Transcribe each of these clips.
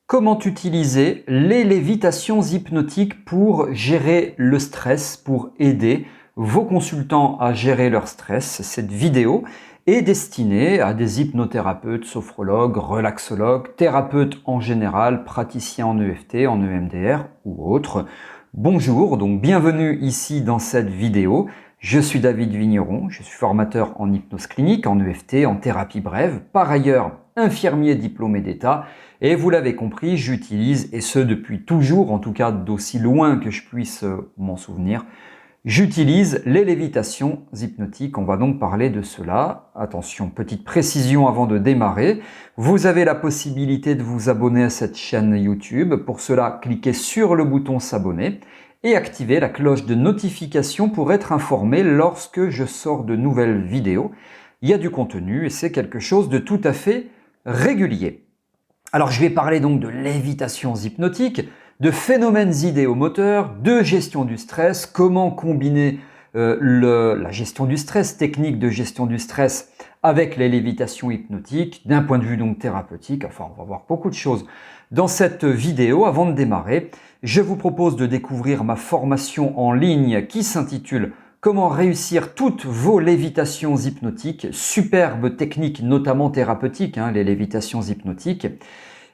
Comment utiliser les lévitations hypnotiques pour gérer le stress, pour aider vos consultants à gérer leur stress? Cette vidéo est destinée à des hypnothérapeutes, sophrologues, relaxologues, thérapeutes en général, praticiens en EFT, en EMDR ou autres. Bonjour, donc bienvenue ici dans cette vidéo. Je suis David Vigneron, je suis formateur en hypnose clinique, en EFT, en thérapie brève, par ailleurs infirmier diplômé d'État. Et vous l'avez compris, j'utilise, et ce depuis toujours, en tout cas d'aussi loin que je puisse m'en souvenir, j'utilise les lévitations hypnotiques. On va donc parler de cela. Attention, petite précision avant de démarrer. Vous avez la possibilité de vous abonner à cette chaîne YouTube. Pour cela, cliquez sur le bouton s'abonner et activez la cloche de notification pour être informé lorsque je sors de nouvelles vidéos. Il y a du contenu et c'est quelque chose de tout à fait régulier. Alors je vais parler donc de lévitations hypnotiques, de phénomènes idéomoteurs, de gestion du stress, comment combiner la gestion du stress, technique de gestion du stress avec les lévitations hypnotiques, d'un point de vue donc thérapeutique. Enfin, on va voir beaucoup de choses dans cette vidéo. Avant de démarrer, je vous propose de découvrir ma formation en ligne qui s'intitule Comment réussir toutes vos lévitations hypnotiques, superbe technique notamment thérapeutique, les lévitations hypnotiques.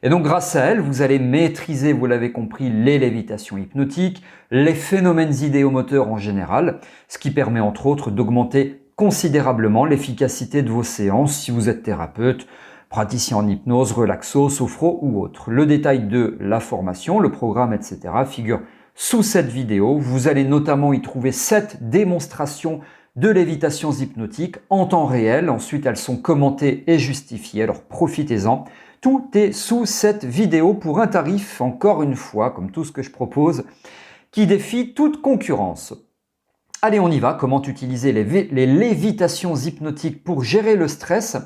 Et donc grâce à elle, vous allez maîtriser, vous l'avez compris, les lévitations hypnotiques, les phénomènes idéomoteurs en général, ce qui permet entre autres d'augmenter considérablement l'efficacité de vos séances si vous êtes thérapeute, praticien en hypnose, relaxo, sophro ou autre. Le détail de la formation, le programme, etc. figure sous cette vidéo. Vous allez notamment y trouver 7 démonstrations de lévitations hypnotiques en temps réel. Ensuite, elles sont commentées et justifiées, alors profitez-en. Tout est sous cette vidéo pour un tarif, encore une fois, comme tout ce que je propose, qui défie toute concurrence. Allez, on y va. Comment utiliser les lévitations hypnotiques pour gérer le stress?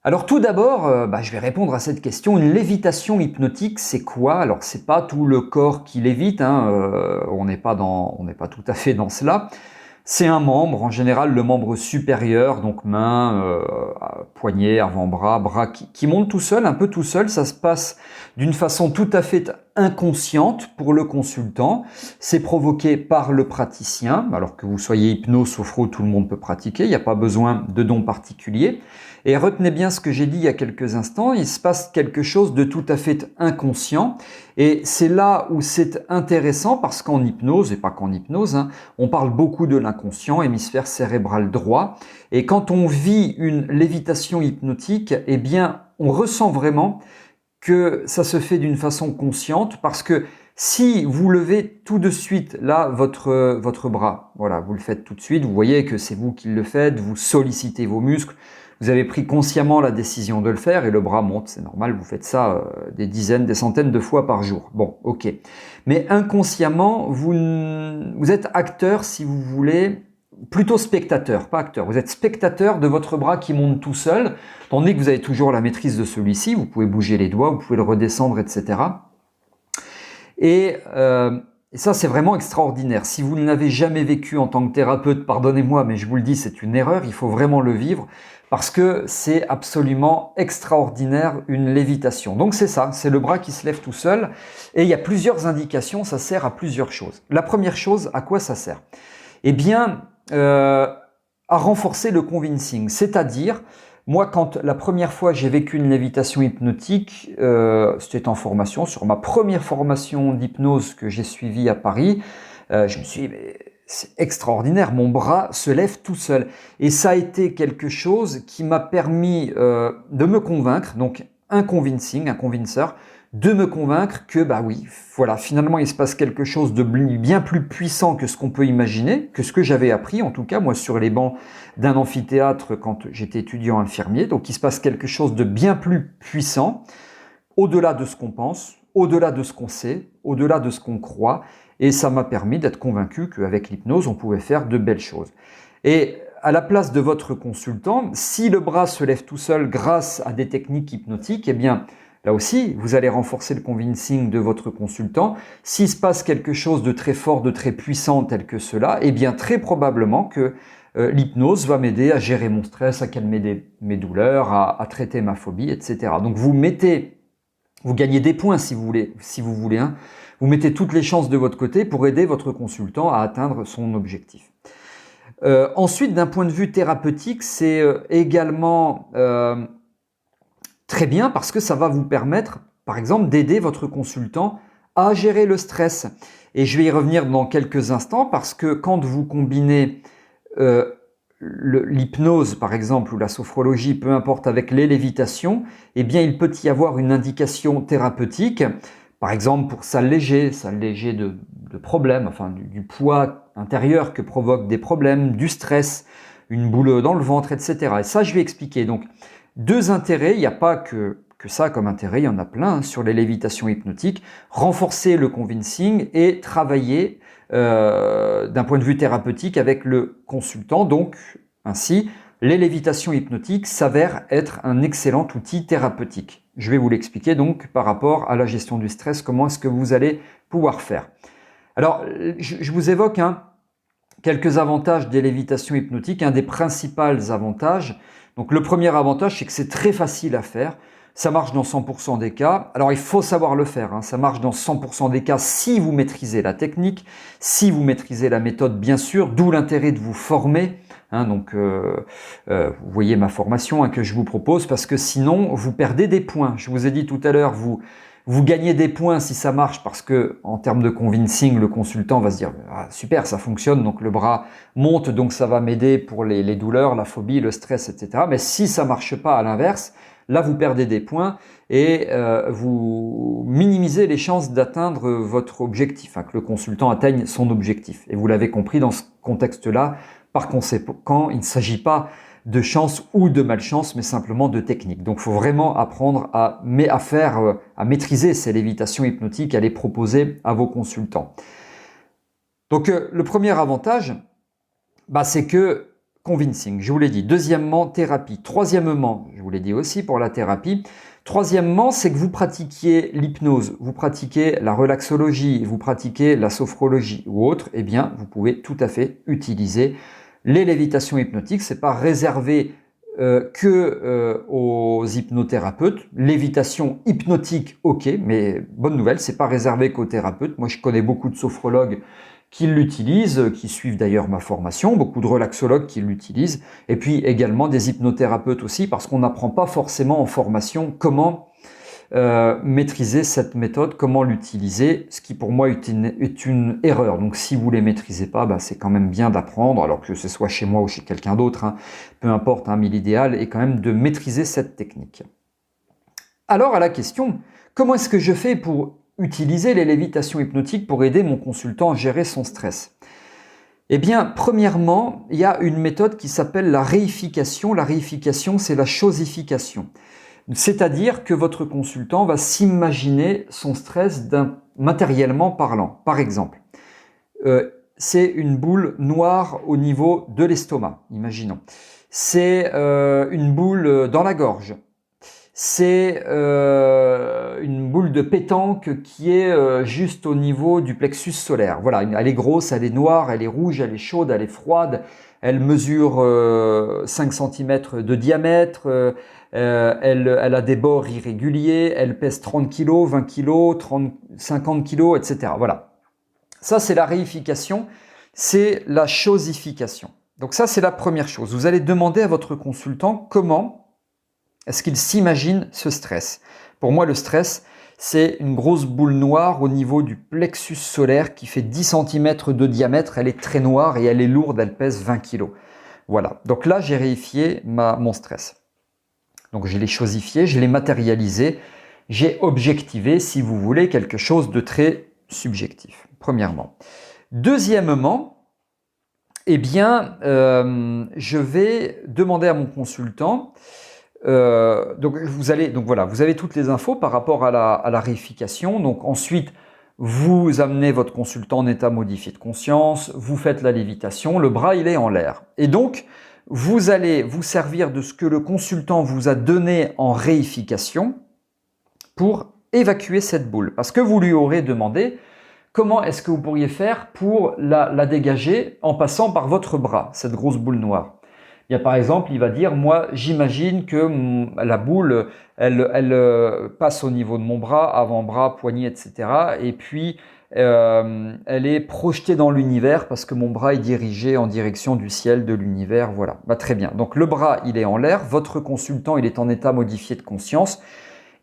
Alors tout d'abord, je vais répondre à cette question. Une lévitation hypnotique, c'est quoi? Alors c'est pas tout le corps qui lévite, on n'est pas tout à fait dans cela. C'est un membre, en général le membre supérieur, donc main, poignet, avant-bras, bras, qui monte tout seul, un peu tout seul. Ça se passe d'une façon tout à fait inconsciente pour le consultant. C'est provoqué par le praticien. Alors que vous soyez hypno, sophro, tout le monde peut pratiquer. Il n'y a pas besoin de don particulier. Et retenez bien ce que j'ai dit il y a quelques instants, il se passe quelque chose de tout à fait inconscient. Et c'est là où c'est intéressant parce qu'en hypnose, et pas qu'en hypnose, on parle beaucoup de l'inconscient, hémisphère cérébral droit. Et quand on vit une lévitation hypnotique, eh bien, on ressent vraiment que ça se fait d'une façon consciente parce que si vous levez tout de suite là votre bras, voilà, vous le faites tout de suite, vous voyez que c'est vous qui le faites, vous sollicitez vos muscles, vous avez pris consciemment la décision de le faire et le bras monte, c'est normal, vous faites ça des dizaines, des centaines de fois par jour. Bon, ok. Mais inconsciemment, vous êtes acteur, si vous voulez, plutôt spectateur, pas acteur. Vous êtes spectateur de votre bras qui monte tout seul, tandis que vous avez toujours la maîtrise de celui-ci, vous pouvez bouger les doigts, vous pouvez le redescendre, etc. Et ça, c'est vraiment extraordinaire. Si vous ne l'avez jamais vécu en tant que thérapeute, pardonnez-moi, mais je vous le dis, c'est une erreur, il faut vraiment le vivre, parce que c'est absolument extraordinaire, une lévitation. Donc c'est ça, c'est le bras qui se lève tout seul, et il y a plusieurs indications, ça sert à plusieurs choses. La première chose, à quoi ça sert? Eh bien, à renforcer le convincing, c'est-à-dire, moi, quand la première fois j'ai vécu une lévitation hypnotique, c'était en formation, sur ma première formation d'hypnose que j'ai suivie à Paris, je me suis dit, mais c'est extraordinaire, mon bras se lève tout seul. Et ça a été quelque chose qui m'a permis de me convaincre, donc un convincing, un convincer, de me convaincre que oui, voilà, finalement il se passe quelque chose de bien plus puissant que ce qu'on peut imaginer, que ce que j'avais appris, en tout cas moi sur les bancs d'un amphithéâtre quand j'étais étudiant infirmier. Donc il se passe quelque chose de bien plus puissant, au-delà de ce qu'on pense, au-delà de ce qu'on sait, au-delà de ce qu'on croit. Et ça m'a permis d'être convaincu qu'avec l'hypnose, on pouvait faire de belles choses. Et à la place de votre consultant, si le bras se lève tout seul grâce à des techniques hypnotiques, eh bien, là aussi, vous allez renforcer le convincing de votre consultant. S'il se passe quelque chose de très fort, de très puissant tel que cela, eh bien, très probablement que l'hypnose va m'aider à gérer mon stress, à calmer mes douleurs, à traiter ma phobie, etc. Donc, vous mettez Vous gagnez des points si vous voulez, hein. Vous mettez toutes les chances de votre côté pour aider votre consultant à atteindre son objectif. Ensuite, d'un point de vue thérapeutique, c'est également très bien parce que ça va vous permettre, par exemple, d'aider votre consultant à gérer le stress. Et je vais y revenir dans quelques instants parce que quand vous combinez l'hypnose, par exemple, ou la sophrologie, peu importe, avec les lévitations, eh bien, il peut y avoir une indication thérapeutique, par exemple pour s'alléger de problèmes, enfin du poids intérieur que provoquent des problèmes, du stress, une boule dans le ventre, etc. Et ça, je vais expliquer. Donc, deux intérêts, il n'y a pas que ça comme intérêt, il y en a plein hein, sur les lévitations hypnotiques. Renforcer le convincing et travailler d'un point de vue thérapeutique avec le consultant. Donc, ainsi, les lévitations hypnotiques s'avèrent être un excellent outil thérapeutique. Je vais vous l'expliquer donc par rapport à la gestion du stress, comment est-ce que vous allez pouvoir faire. Alors, je vous évoque quelques avantages des lévitations hypnotiques, un des principaux avantages. Donc, le premier avantage, c'est que c'est très facile à faire. Ça marche dans 100% des cas. Alors, il faut savoir le faire. Hein. Ça marche dans 100% des cas si vous maîtrisez la technique, si vous maîtrisez la méthode, bien sûr, d'où l'intérêt de vous former. Hein, donc, vous voyez ma formation hein, que je vous propose parce que sinon, vous perdez des points. Je vous ai dit tout à l'heure, vous gagnez des points si ça marche parce que en termes de convincing, le consultant va se dire ah, super, ça fonctionne, donc le bras monte, donc ça va m'aider pour les douleurs, la phobie, le stress, etc. Mais si ça marche pas à l'inverse, là vous perdez des points et vous minimisez les chances d'atteindre votre objectif, hein, que le consultant atteigne son objectif. Et vous l'avez compris dans ce contexte-là, par conséquent, il ne s'agit pas de chance ou de malchance, mais simplement de technique. Donc, il faut vraiment apprendre à maîtriser ces lévitations hypnotiques, à les proposer à vos consultants. Donc, le premier avantage, c'est que convincing, je vous l'ai dit. Deuxièmement, thérapie. Troisièmement, je vous l'ai dit aussi pour la thérapie. Troisièmement, c'est que vous pratiquiez l'hypnose, vous pratiquez la relaxologie, vous pratiquez la sophrologie ou autre, eh bien, vous pouvez tout à fait utiliser les lévitations hypnotiques. C'est pas réservé aux hypnothérapeutes. Lévitation hypnotique, ok, mais bonne nouvelle, c'est pas réservé qu'aux thérapeutes. Moi, je connais beaucoup de sophrologues qui l'utilisent, qui suivent d'ailleurs ma formation, beaucoup de relaxologues qui l'utilisent, et puis également des hypnothérapeutes aussi, parce qu'on n'apprend pas forcément en formation comment maîtriser cette méthode, comment l'utiliser, ce qui pour moi est une erreur. Donc si vous ne les maîtrisez pas, c'est quand même bien d'apprendre, alors que ce soit chez moi ou chez quelqu'un d'autre, hein, peu importe, hein, mais l'idéal est quand même de maîtriser cette technique. Alors à la question, comment est-ce que je fais pour utiliser les lévitations hypnotiques pour aider mon consultant à gérer son stress? Eh bien, premièrement, il y a une méthode qui s'appelle la réification. La réification, c'est la chosification. C'est-à-dire que votre consultant va s'imaginer son stress matériellement parlant. Par exemple, c'est une boule noire au niveau de l'estomac, imaginons. C'est une boule dans la gorge. C'est une boule de pétanque qui est juste au niveau du plexus solaire. Voilà, elle est grosse, elle est noire, elle est rouge, elle est chaude, elle est froide. Elle mesure 5 cm de diamètre. Elle a des bords irréguliers. Elle pèse 30 kg, 20 kg, 50 kg, etc. Voilà. Ça, c'est la réification. C'est la chosification. Donc ça, c'est la première chose. Vous allez demander à votre consultant comment est-ce qu'il s'imagine ce stress. Pour moi, le stress, c'est une grosse boule noire au niveau du plexus solaire qui fait 10 cm de diamètre. Elle est très noire et elle est lourde, elle pèse 20 kg. Voilà, donc là, j'ai réifié mon stress. Donc je l'ai chosifié, je l'ai matérialisé, j'ai objectivé, si vous voulez, quelque chose de très subjectif, premièrement. Deuxièmement, eh bien, je vais demander à mon consultant. Donc vous avez toutes les infos par rapport à la réification. Donc ensuite, vous amenez votre consultant en état modifié de conscience, vous faites la lévitation, le bras il est en l'air. Et donc, vous allez vous servir de ce que le consultant vous a donné en réification pour évacuer cette boule. Parce que vous lui aurez demandé comment est-ce que vous pourriez faire pour la dégager en passant par votre bras, cette grosse boule noire. Il y a par exemple, il va dire, moi j'imagine que la boule, elle passe au niveau de mon bras, avant-bras, poignet, etc. Et puis elle est projetée dans l'univers parce que mon bras est dirigé en direction du ciel, de l'univers, voilà. Bah, très bien. Donc le bras, il est en l'air, votre consultant, il est en état modifié de conscience.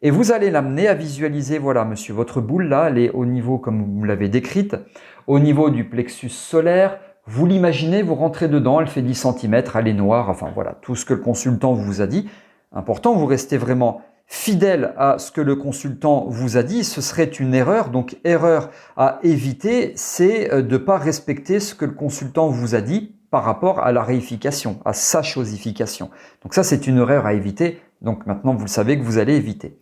Et vous allez l'amener à visualiser, voilà monsieur, votre boule là, elle est au niveau, comme vous l'avez décrite, au niveau du plexus solaire. Vous l'imaginez, vous rentrez dedans, elle fait 10 cm, elle est noire, enfin voilà, tout ce que le consultant vous a dit. Important, vous restez vraiment fidèle à ce que le consultant vous a dit, ce serait une erreur. Donc erreur à éviter, c'est de ne pas respecter ce que le consultant vous a dit par rapport à la réification, à sa chosification. Donc ça, c'est une erreur à éviter. Donc maintenant, vous le savez que vous allez éviter.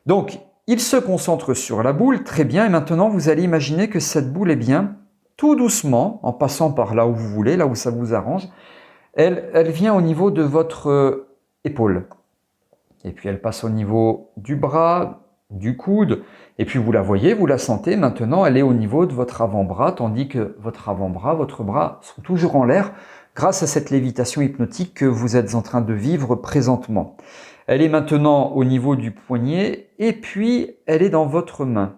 Donc, il se concentre sur la boule, très bien. Et maintenant, vous allez imaginer que cette boule, eh bien, tout doucement, en passant par là où vous voulez, là où ça vous arrange, elle vient au niveau de votre épaule. Et puis elle passe au niveau du bras, du coude, et puis vous la voyez, vous la sentez, maintenant elle est au niveau de votre avant-bras, tandis que votre avant-bras, votre bras sont toujours en l'air grâce à cette lévitation hypnotique que vous êtes en train de vivre présentement. Elle est maintenant au niveau du poignet, et puis elle est dans votre main.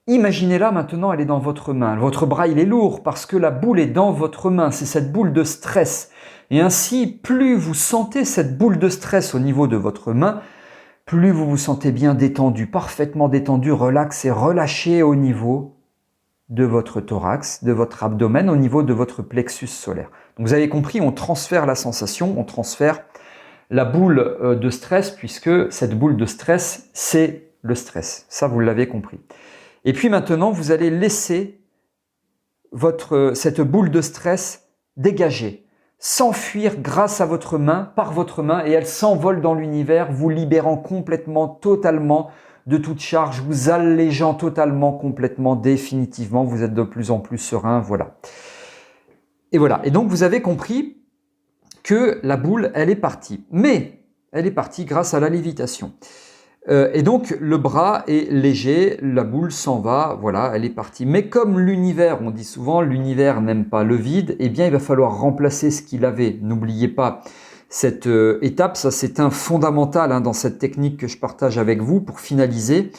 Imaginez-la maintenant, elle est dans votre main. Votre bras, il est lourd parce que la boule est dans votre main. C'est cette boule de stress. Et ainsi, plus vous sentez cette boule de stress au niveau de votre main, plus vous vous sentez bien détendu, parfaitement détendu, relax et relâché au niveau de votre thorax, de votre abdomen, au niveau de votre plexus solaire. Donc vous avez compris, on transfère la sensation, on transfère la boule de stress, puisque cette boule de stress, c'est le stress. Ça, vous l'avez compris. Et puis maintenant, vous allez laisser cette boule de stress dégager, s'enfuir grâce à votre main, par votre main, et elle s'envole dans l'univers, vous libérant complètement, totalement de toute charge, vous allégeant totalement, complètement, définitivement. Vous êtes de plus en plus serein, voilà. Et voilà. Et donc, vous avez compris que la boule, elle est partie. Mais elle est partie grâce à la lévitation. Et donc, le bras est léger, la boule s'en va, voilà, elle est partie. Mais comme l'univers, on dit souvent, l'univers n'aime pas le vide, eh bien, il va falloir remplacer ce qu'il avait. N'oubliez pas cette étape, ça c'est un fondamental dans cette technique que je partage avec vous pour finaliser.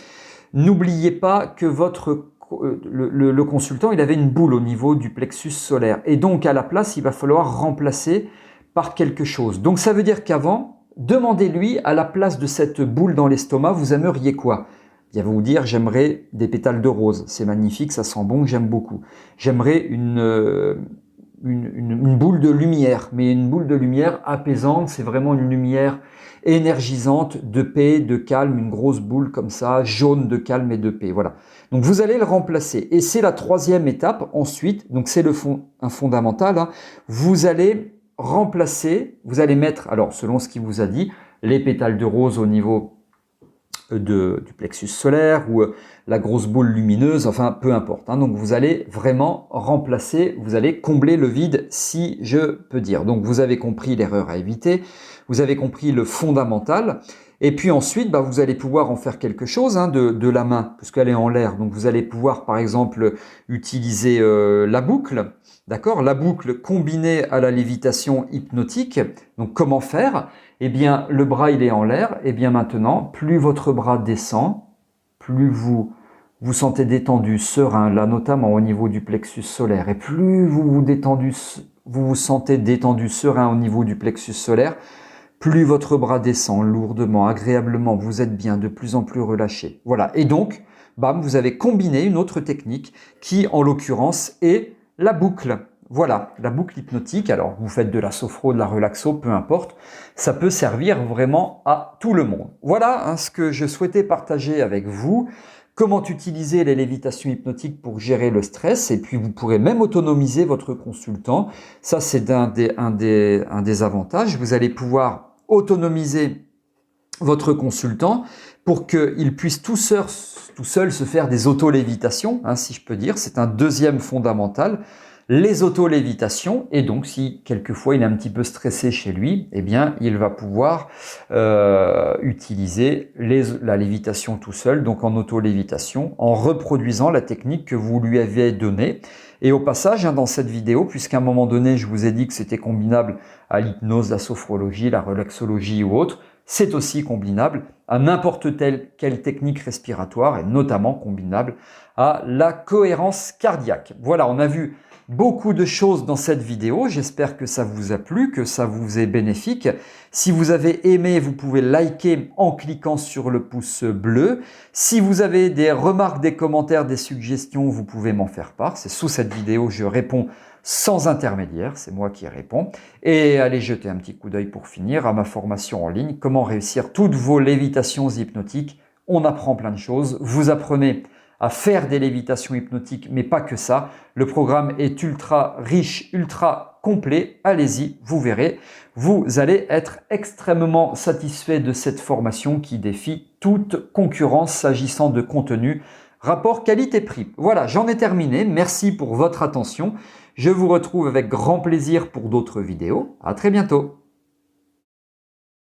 N'oubliez pas que le consultant, il avait une boule au niveau du plexus solaire. Et donc, à la place, il va falloir remplacer par quelque chose. Donc, ça veut dire qu'avant, demandez-lui, à la place de cette boule dans l'estomac, vous aimeriez quoi? Il va vous dire, j'aimerais des pétales de rose. C'est magnifique, ça sent bon, j'aime beaucoup. J'aimerais une boule de lumière, mais une boule de lumière apaisante. C'est vraiment une lumière énergisante, de paix, de calme, une grosse boule comme ça, jaune de calme et de paix. Voilà. Donc vous allez le remplacer. Et c'est la troisième étape ensuite, donc c'est un fondamental. Vous allez remplacer, vous allez mettre, alors selon ce qu'il vous a dit, les pétales de rose au niveau du plexus solaire ou la grosse boule lumineuse, enfin peu importe. Donc vous allez vraiment remplacer, vous allez combler le vide, si je peux dire. Donc vous avez compris l'erreur à éviter, vous avez compris le fondamental. Et puis ensuite, vous allez pouvoir en faire quelque chose de la main, puisqu'elle est en l'air. Donc vous allez pouvoir par exemple utiliser la boucle, d'accord? La boucle combinée à la lévitation hypnotique. Donc comment faire? Eh bien, le bras il est en l'air. Eh bien maintenant, plus votre bras descend, plus vous vous sentez détendu, serein, là notamment au niveau du plexus solaire. Et plus vous vous sentez détendu, serein au niveau du plexus solaire, plus votre bras descend lourdement, agréablement, vous êtes bien, de plus en plus relâché. Voilà, et donc, bam, vous avez combiné une autre technique qui, en l'occurrence, est la boucle. Voilà, la boucle hypnotique. Alors, vous faites de la sophro, de la relaxo, peu importe. Ça peut servir vraiment à tout le monde. Voilà ce que je souhaitais partager avec vous. Comment utiliser les lévitations hypnotiques pour gérer le stress, et puis vous pourrez même autonomiser votre consultant. Ça, c'est un des avantages. Vous allez pouvoir autonomiser votre consultant pour qu'il puisse tout seul se faire des auto-lévitations, si je peux dire. C'est un deuxième fondamental. les auto-lévitations, et donc si quelquefois il est un petit peu stressé chez lui, eh bien il va pouvoir utiliser la lévitation tout seul, donc en auto-lévitation, en reproduisant la technique que vous lui avez donnée. Et au passage, dans cette vidéo, puisqu'à un moment donné je vous ai dit que c'était combinable à l'hypnose, la sophrologie, la relaxologie ou autre, c'est aussi combinable à n'importe quelle technique respiratoire et notamment combinable à la cohérence cardiaque. Voilà, on a vu beaucoup de choses dans cette vidéo. J'espère que ça vous a plu, que ça vous est bénéfique. Si vous avez aimé, vous pouvez liker en cliquant sur le pouce bleu. Si vous avez des remarques, des commentaires, des suggestions, vous pouvez m'en faire part. C'est sous cette vidéo, je réponds sans intermédiaire, c'est moi qui réponds. Et allez jeter un petit coup d'œil pour finir à ma formation en ligne, comment réussir toutes vos lévitations hypnotiques. On apprend plein de choses, vous apprenez à faire des lévitations hypnotiques, mais pas que ça. Le programme est ultra riche, ultra complet. Allez-y, vous verrez. Vous allez être extrêmement satisfait de cette formation qui défie toute concurrence s'agissant de contenu. Rapport qualité-prix. Voilà, j'en ai terminé. Merci pour votre attention. Je vous retrouve avec grand plaisir pour d'autres vidéos. À très bientôt.